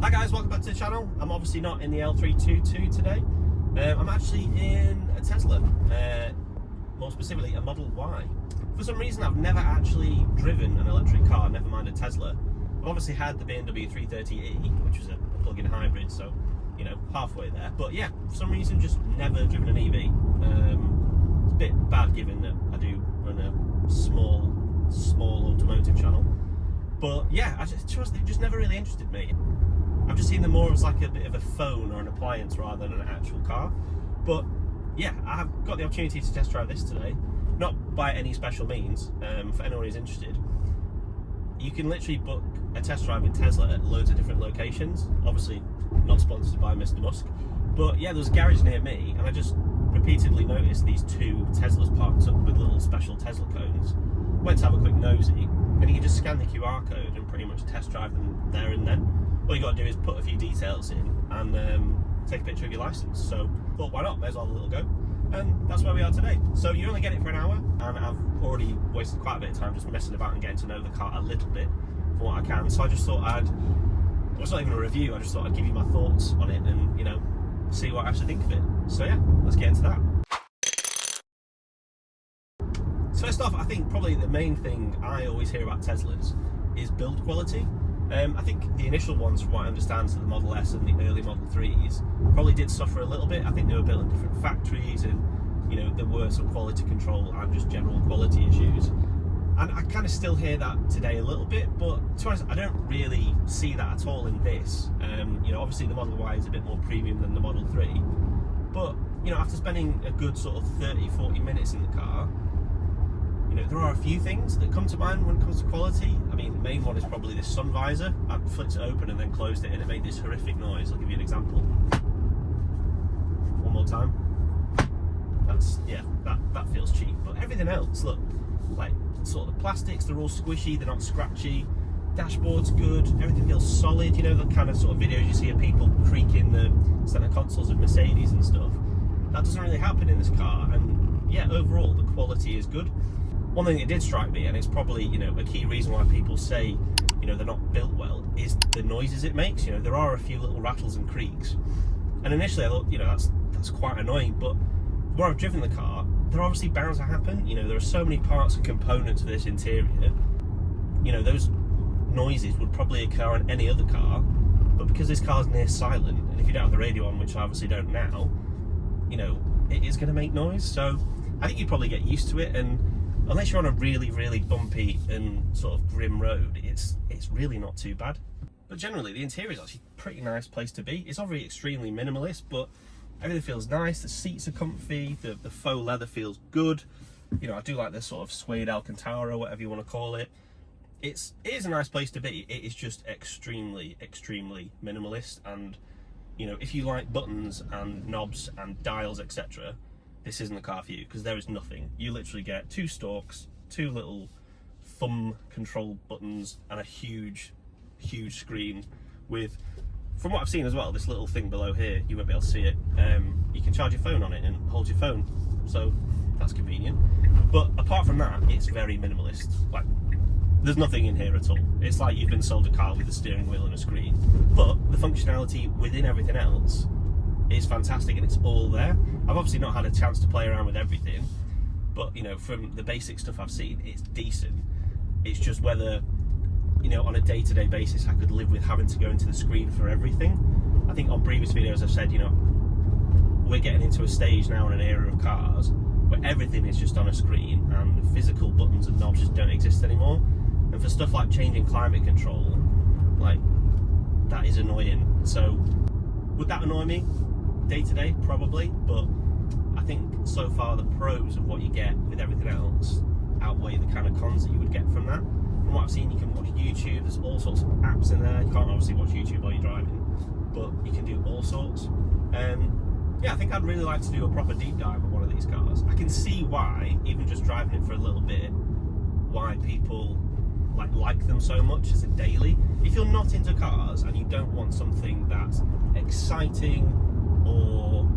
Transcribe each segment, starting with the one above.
Hi guys, welcome back to the channel. I'm obviously not in the L322 today. I'm actually in a Tesla, more specifically a Model Y. For some reason I've never actually driven an electric car, never mind a Tesla. I've obviously had the BMW 330e, which was a plug-in hybrid, so, you know, halfway there. But yeah, for some reason just never driven an EV. It's a bit bad given that I do run a small automotive channel. But yeah, it just never really interested me. I've just seen them more as like a bit of a phone or an appliance rather than an actual car. But yeah, I've got the opportunity to test drive this today, not by any special means. For anyone who's interested, you can literally book a test drive with Tesla at loads of different locations. Obviously not sponsored by Mr. Musk, but yeah, there's a garage near me and I just repeatedly noticed these two Teslas parked up with little special Tesla cones. Went to have a quick nosy, and you can just scan the QR code and pretty much test drive them there and then. All you got to do is put a few details in and take a picture of your license. So thought, why not? May as well have a little go. And that's where we are today. So you only get it for an hour, and I've already wasted quite a bit of time just messing about and getting to know the car a little bit from what I can. So I just thought well, it's not even a review, I just thought I'd give you my thoughts on it and, you know, see what I actually think of it. So yeah, let's get into that. So first off, I think probably the main thing I always hear about Teslas is build quality. I think the initial ones, from what I understand, so the Model S and the early Model 3s, probably did suffer a little bit. I think they were built in different factories and, you know, there were some quality control and just general quality issues. And I kind of still hear that today a little bit, but to be honest, I don't really see that at all in this. You know, obviously the Model Y is a bit more premium than the Model 3, but, you know, after spending a good sort of 30-40 minutes in the car, you know, there are a few things that come to mind when it comes to quality. I mean, the main one is probably this sun visor. I flipped it open and then closed it and it made this horrific noise. I'll give you an example. One more time. That feels cheap. But everything else, look, like sort of the plastics, they're all squishy, they're not scratchy. Dashboard's good, everything feels solid. You know, the kind of sort of videos you see of people creaking the center consoles of Mercedes and stuff. That doesn't really happen in this car. And yeah, overall, the quality is good. One thing that did strike me, and it's probably, you know, a key reason why people say, you know, they're not built well, is the noises it makes. You know, there are a few little rattles and creaks, and initially I thought, you know, that's quite annoying. But where I've driven the car, they're obviously bound to happen. You know, there are so many parts and components of this interior. You know, those noises would probably occur on any other car, but because this car's near silent, and if you don't have the radio on, which I obviously don't now, you know, it is going to make noise. So I think you'd probably get used to it, and unless you're on a really, really bumpy and sort of grim road, it's really not too bad. But generally, the interior is actually a pretty nice place to be. It's obviously extremely minimalist, but everything feels nice. The seats are comfy, the faux leather feels good. You know, I do like this sort of suede Alcantara, whatever you want to call it. It is a nice place to be. It is just extremely, extremely minimalist. And, you know, if you like buttons and knobs and dials, etc., this isn't the car for you, because there is nothing. You literally get two stalks, two little thumb control buttons, and a huge, huge screen with, from what I've seen as well, this little thing below here, you won't be able to see it. You can charge your phone on it and hold your phone, so that's convenient. But apart from that, it's very minimalist. Like, there's nothing in here at all. It's like you've been sold a car with a steering wheel and a screen. But the functionality within everything else is fantastic, and it's all there. I've obviously not had a chance to play around with everything, but, you know, from the basic stuff I've seen, it's decent. It's just whether, you know, on a day-to-day basis I could live with having to go into the screen for everything. I think on previous videos I've said, you know, we're getting into a stage now in an era of cars where everything is just on a screen and physical buttons and knobs just don't exist anymore. And for stuff like changing climate control, like, that is annoying. So would that annoy me day to day? Probably, but I think so far the pros of what you get with everything else outweigh the kind of cons that you would get from that. From what I've seen, you can watch YouTube, there's all sorts of apps in there. You can't obviously watch YouTube while you're driving, but you can do all sorts. Yeah, I think I'd really like to do a proper deep dive on one of these cars. I can see why, even just driving it for a little bit, why people like them so much as a daily. If you're not into cars and you don't want something that's exciting or,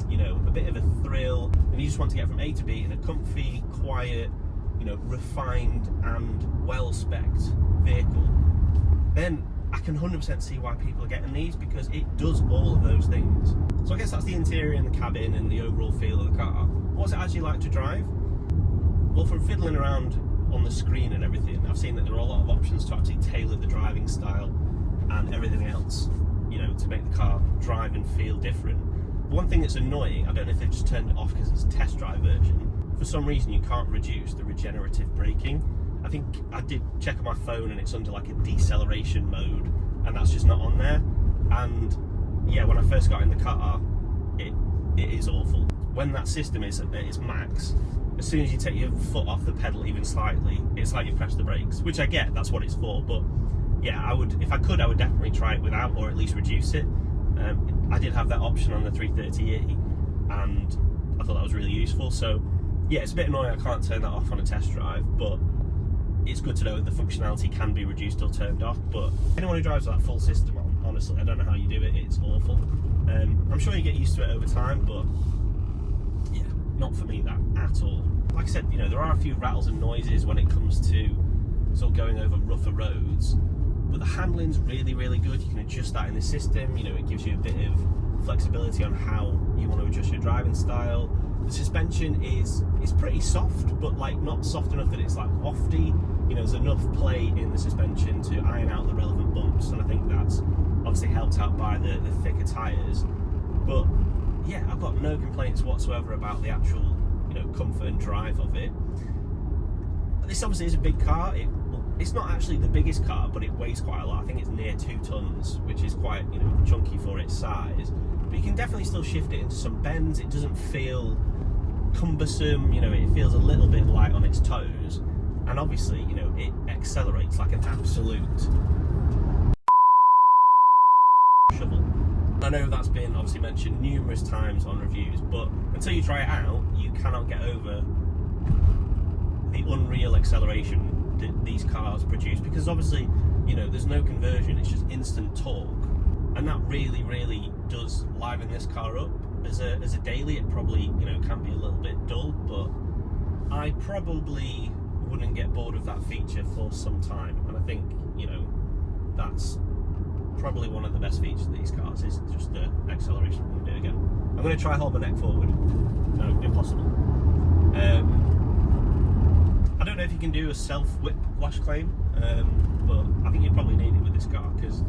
you know, a bit of a thrill, and you just want to get from A to B in a comfy, quiet, you know, refined and well-spec'd vehicle, then I can 100% see why people are getting these, because it does all of those things. So I guess that's the interior and the cabin and the overall feel of the car. What's it actually like to drive? Well, from fiddling around on the screen and everything, I've seen that there are a lot of options to actually tailor the driving style and everything else, you know, to make the car drive and feel different. But one thing that's annoying, I don't know if they've just turned it off because it's a test drive version, for some reason you can't reduce the regenerative braking. I think I did check on my phone and it's under like a deceleration mode, and that's just not on there. And yeah, when I first got in the car, it is awful. When that system is at its max, as soon as you take your foot off the pedal even slightly, it's like you press the brakes, which I get, that's what it's for. But yeah, I would, if I could, I would definitely try it without, or at least reduce it. I did have that option on the 330e, and I thought that was really useful. So yeah, it's a bit annoying I can't turn that off on a test drive, but it's good to know that the functionality can be reduced or turned off. But anyone who drives that full system on, honestly, I don't know how you do it, it's awful. I'm sure you get used to it over time, but yeah, not for me, that at all. Like I said, you know, there are a few rattles and noises when it comes to sort of going over rougher roads, but the handling's really, really good. You can adjust that in the system, you know, it gives you a bit of flexibility on how you want to adjust your driving style. The suspension is pretty soft, but like not soft enough that it's like wafty. You know, there's enough play in the suspension to iron out the relevant bumps, and I think that's obviously helped out by the thicker tyres. But yeah, I've got no complaints whatsoever about the actual, you know, comfort and drive of it. This obviously is a big car. It's not actually the biggest car, but it weighs quite a lot. I think it's near 2 tons, which is quite, you know, chunky for its size. But you can definitely still shift it into some bends. It doesn't feel cumbersome, you know, it feels a little bit light on its toes, and obviously, you know, it accelerates like an absolute shovel. I know that's been obviously mentioned numerous times on reviews, but until you try it out, you cannot get over the unreal acceleration that these cars produce, because obviously, you know, there's no conversion, it's just instant torque, and that really, really does liven this car up. As a daily, it probably, you know, can be a little bit dull, but I probably wouldn't get bored of that feature for some time. And I think, you know, that's probably one of the best features of these cars, is just the acceleration. I'm going to do it again. I'm going to try hold my neck forward. No, impossible. I don't know if you can do a self-whip lash claim, but I think you probably need it with this car, because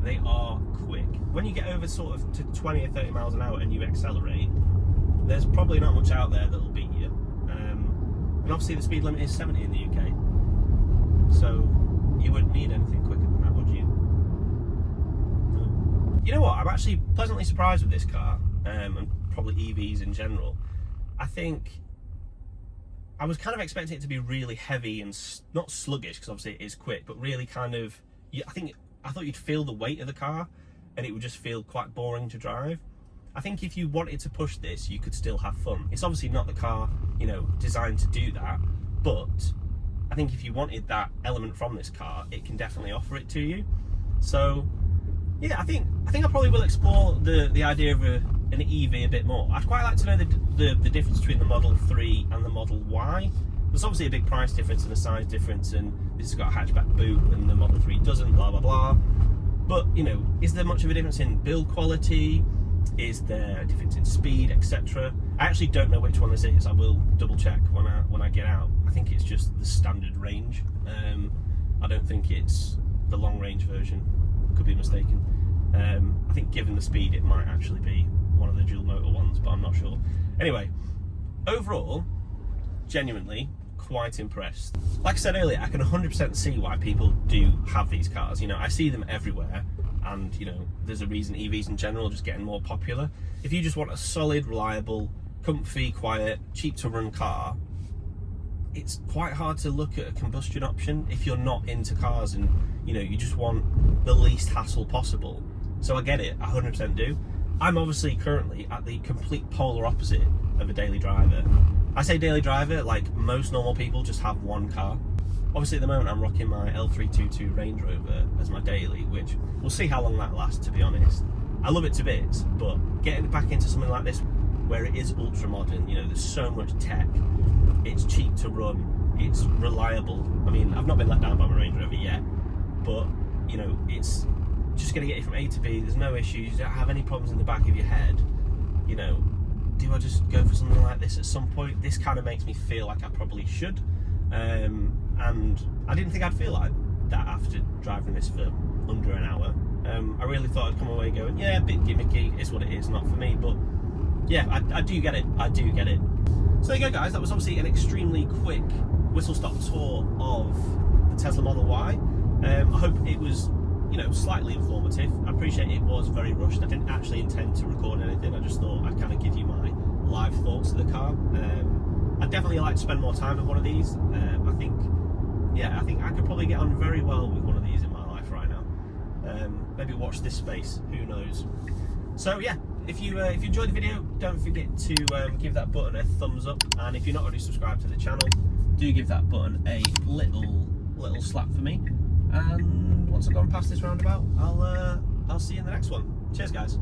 they are quick. When you get over sort of to 20 or 30 miles an hour and you accelerate, there's probably not much out there that'll beat you. And obviously the speed limit is 70 in the UK, so you wouldn't need anything quicker than that, would you? No. You know what, I'm actually pleasantly surprised with this car, and probably EVs in general. I think I was kind of expecting it to be really heavy and not sluggish, because obviously it is quick, but really kind of, I thought you'd feel the weight of the car and it would just feel quite boring to drive. I think if you wanted to push this, you could still have fun. It's obviously not the car, you know, designed to do that, but I think if you wanted that element from this car, it can definitely offer it to you. So yeah, I think I probably will explore the idea of an EV a bit more. I'd quite like to know the difference between the Model 3 and the Model Y. There's obviously a big price difference and a size difference, and this has got a hatchback boot and the Model 3 doesn't, blah blah blah. But, you know, is there much of a difference in build quality? Is there a difference in speed, etc.? I actually don't know which one this is. I will double check when I get out. I think it's just the standard range. I don't think it's the long range version. Could be mistaken. I think given the speed, it might actually be one of the dual motor ones, but I'm not sure. Anyway, overall, genuinely quite impressed. Like I said earlier, I can 100% see why people do have these cars. You know, I see them everywhere, and you know, there's a reason EVs in general are just getting more popular. If you just want a solid, reliable, comfy, quiet, cheap to run car, it's quite hard to look at a combustion option if you're not into cars and, you know, you just want the least hassle possible. So I get it, I 100% do. I'm obviously currently at the complete polar opposite of a daily driver. I say daily driver, like most normal people just have one car. Obviously at the moment I'm rocking my L322 Range Rover as my daily, which we'll see how long that lasts, to be honest. I love it to bits, but getting back into something like this where it is ultra modern, you know, there's so much tech, it's cheap to run, it's reliable. I mean, I've not been let down by my Range Rover yet, but you know, it's just going to get you from A to B. There's no issues. You don't have any problems in the back of your head. You know, do I just go for something like this at some point? This kind of makes me feel like I probably should. And I didn't think I'd feel like that after driving this for under an hour. I really thought I'd come away going, yeah, a bit gimmicky, it's what it is, not for me. But yeah, I do get it. I do get it. So there you go, guys. That was obviously an extremely quick whistle-stop tour of the Tesla Model Y. I hope it was, you know, slightly informative. I appreciate it was very rushed. I didn't actually intend to record anything. I just thought I'd kind of give you my live thoughts of the car. I'd definitely like to spend more time with one of these. I think I could probably get on very well with one of these in my life right now. Maybe watch this space, who knows. So yeah, if you enjoyed the video, don't forget to give that button a thumbs up, and if you're not already subscribed to the channel, do give that button a little slap for me. And once I've gone past this roundabout, I'll see you in the next one. Cheers, guys.